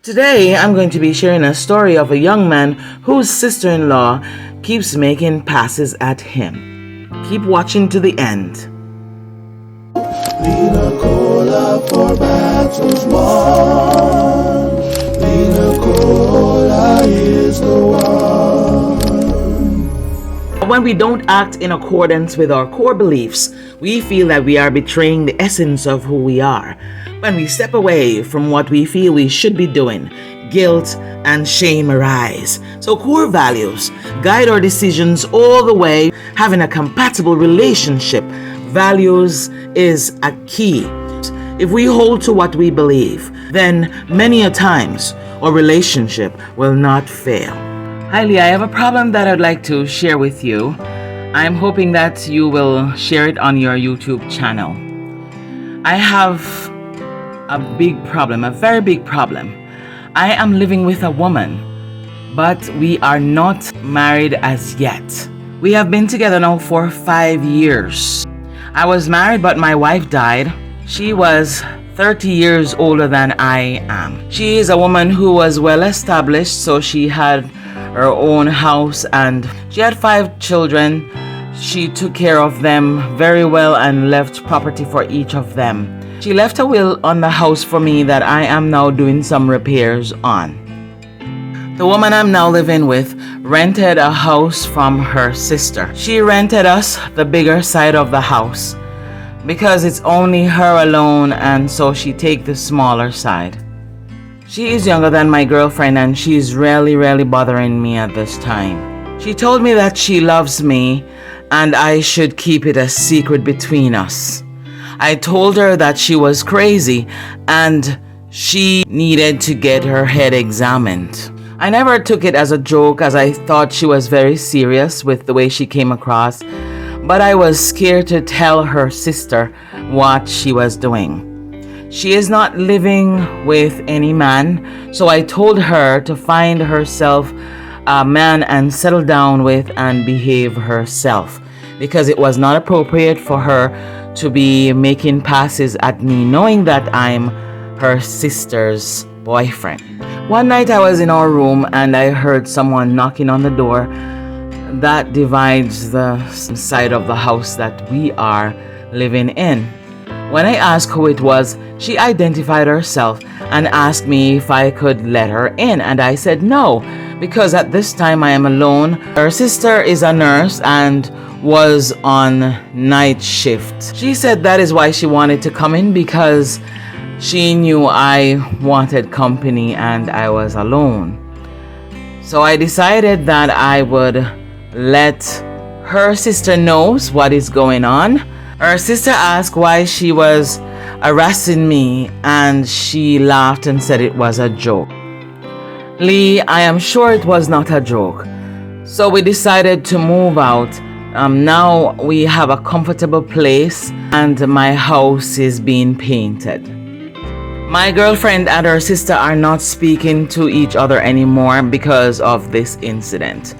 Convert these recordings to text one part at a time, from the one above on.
Today, I'm going to be sharing a story of a young man whose sister-in-law keeps making passes at him. Keep watching to the end. Nacola for battles won. Nacola is the one. When we don't act in accordance with our core beliefs, we feel that we are betraying the essence of who we are. When we step away from what we feel we should be doing, guilt and shame arise. So core values guide our decisions all the way. Having a compatible relationship, values is a key. If we hold to what we believe, then many a times our relationship will not fail. Hi Lee, I have a problem that I'd like to share with you. I'm hoping that you will share it on your YouTube channel. I have a big problem, a very big problem. I am living with a woman, but we are not married as yet. We have been together now for 5 years. I was married, but my wife died. She was 30 years older than I am. She is a woman who was well established, so she had her own house and she had 5 children. She took care of them very well and left property for each of them. She left a will on the house for me that I am now doing some repairs on. The woman I'm now living with rented a house from her sister. She rented us the bigger side of the house because it's only her alone, and so she take the smaller side. She is younger than my girlfriend and she's really bothering me at this time. She told me that she loves me and I should keep it a secret between us. I told her that she was crazy and she needed to get her head examined. I never took it as a joke, as I thought she was very serious with the way she came across, but I was scared to tell her sister what she was doing. She is not living with any man, so I told her to find herself a man and settle down with and behave herself, because it was not appropriate for her to be making passes at me knowing that I'm her sister's boyfriend. One night I was in our room and I heard someone knocking on the door that divides the side of the house that we are living in. When I asked who it was, she identified herself and asked me if I could let her in, and I said no, because at this time I am alone. Her sister is a nurse and was on night shift. She said that is why she wanted to come in, because she knew I wanted company and I was alone. So I decided that I would let her sister knows what is going on. Her sister asked why she was harassing me and she laughed and said it was a joke. Lee, I am sure it was not a joke. So we decided to move out. Now we have a comfortable place and my house is being painted. My girlfriend and her sister are not speaking to each other anymore because of this incident.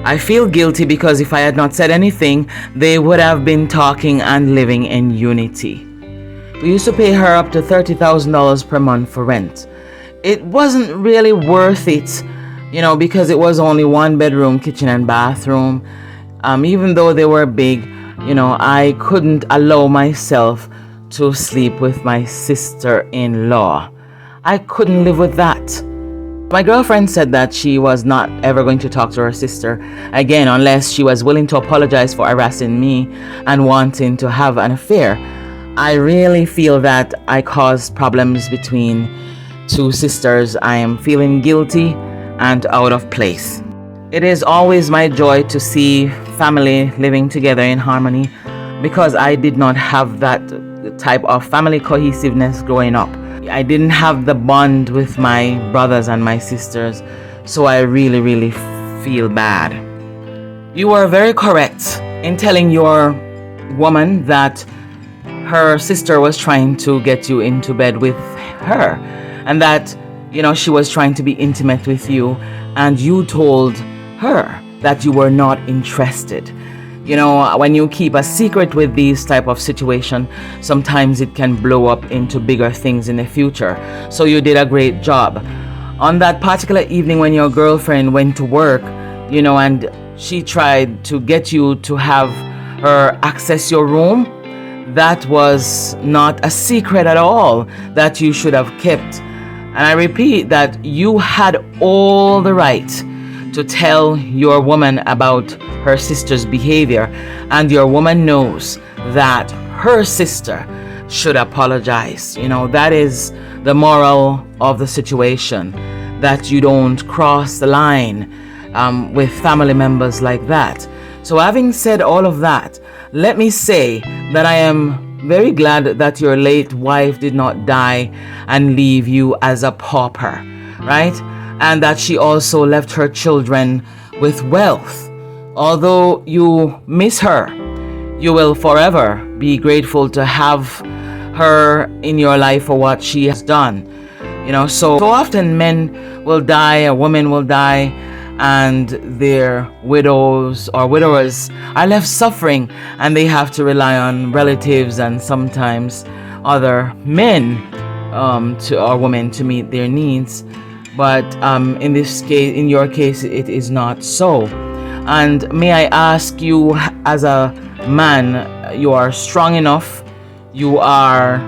I feel guilty because if I had not said anything, they would have been talking and living in unity. We used to pay her up to $30,000 per month for rent. It wasn't really worth it, because it was only 1 bedroom, kitchen and bathroom. Even though they were big, I couldn't allow myself to sleep with my sister-in-law. I couldn't live with that. My girlfriend said that she was not ever going to talk to her sister again unless she was willing to apologize for harassing me and wanting to have an affair. I really feel that I caused problems between 2 sisters. I am feeling guilty and out of place. It is always my joy to see family living together in harmony, because I did not have that type of family cohesiveness growing up. I didn't have the bond with my brothers and my sisters, so I really feel bad. You were very correct in telling your woman that her sister was trying to get you into bed with her, and that she was trying to be intimate with you, and you told her that you were not interested. When you keep a secret with these type of situation, sometimes it can blow up into bigger things in the future. So you did a great job. On that particular evening when your girlfriend went to work, and she tried to get you to have her access your room, that was not a secret at all that you should have kept. And I repeat that you had all the right to tell your woman about her sister's behavior, and your woman knows that her sister should apologize. That is the moral of the situation, that you don't cross the line with family members like that. So having said all of that, let me say that I am very glad that your late wife did not die and leave you as a pauper, right? And that she also left her children with wealth. Although you miss her, you will forever be grateful to have her in your life for what she has done. So often men will die, a woman will die, and their widows or widowers are left suffering, and they have to rely on relatives and sometimes other men or women to meet their needs. But in this case, in your case, it is not so. And may I ask you, as a man, you are strong enough, you are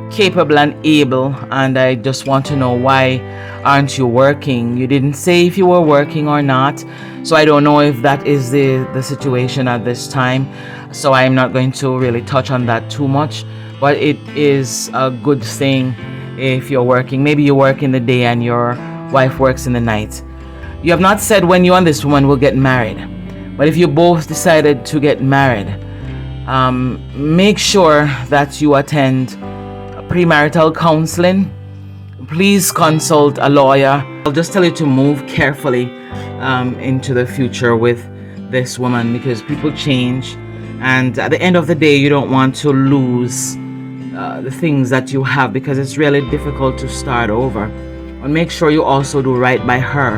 capable and able, and I just want to know, why aren't you working? You didn't say if you were working or not, so I don't know if that is the situation at this time, so I'm not going to really touch on that too much. But it is a good thing if you're working. Maybe you work in the day and your wife works in the night. You have not said when you and this woman will get married, but if you both decided to get married, make sure that you attend premarital counseling. Please consult a lawyer. I'll just tell you to move carefully into the future with this woman, because people change, and at the end of the day, you don't want to lose the things that you have, because it's really difficult to start over. And make sure you also do right by her,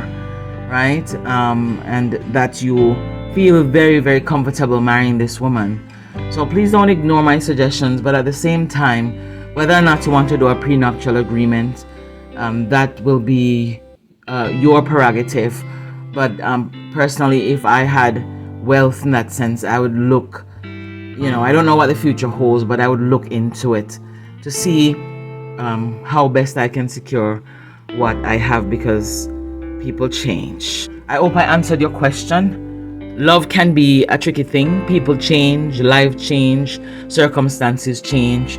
right? And that you feel very, very comfortable marrying this woman. So please don't ignore my suggestions, but at the same time, whether or not you want to do a prenuptial agreement, that will be your prerogative. But personally, if I had wealth in that sense, I would look, I don't know what the future holds, but I would look into it to see how best I can secure what I have, because people change. I hope I answered your question. Love can be a tricky thing. People change, life change, circumstances change.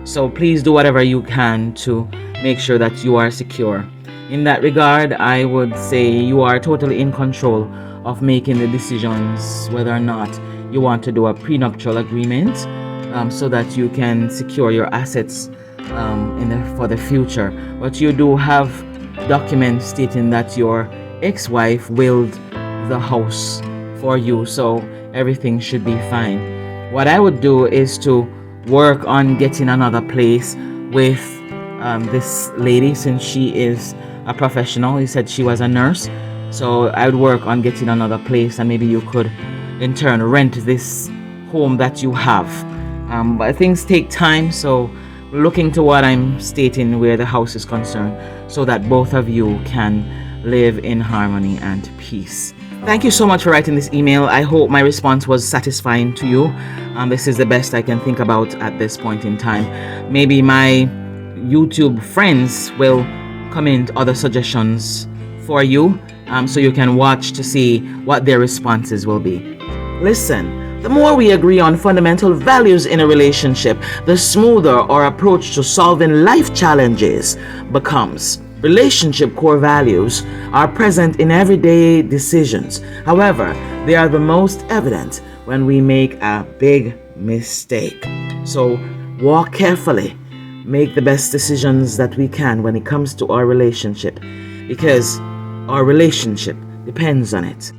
So please do whatever you can to make sure that you are secure. In that regard, I would say you are totally in control of making the decisions whether or not you want to do a prenuptial agreement, so that you can secure your assets for the future. But you do have documents stating that your ex-wife willed the house for you, so everything should be fine. What I would do is to work on getting another place with this lady, since she is a professional. You said she was a nurse, so I would work on getting another place, and maybe you could in turn rent this home that you have. But things take time, so looking to what I'm stating where the house is concerned, so that both of you can live in harmony and peace. Thank you so much for writing this email. I hope my response was satisfying to you. This is the best I can think about at this point in time. Maybe my YouTube friends will comment other suggestions for you, so you can watch to see what their responses will be. Listen, the more we agree on fundamental values in a relationship, the smoother our approach to solving life challenges becomes. Relationship core values are present in everyday decisions. However, they are the most evident when we make a big mistake. So walk carefully. Make the best decisions that we can when it comes to our relationship, because our relationship depends on it.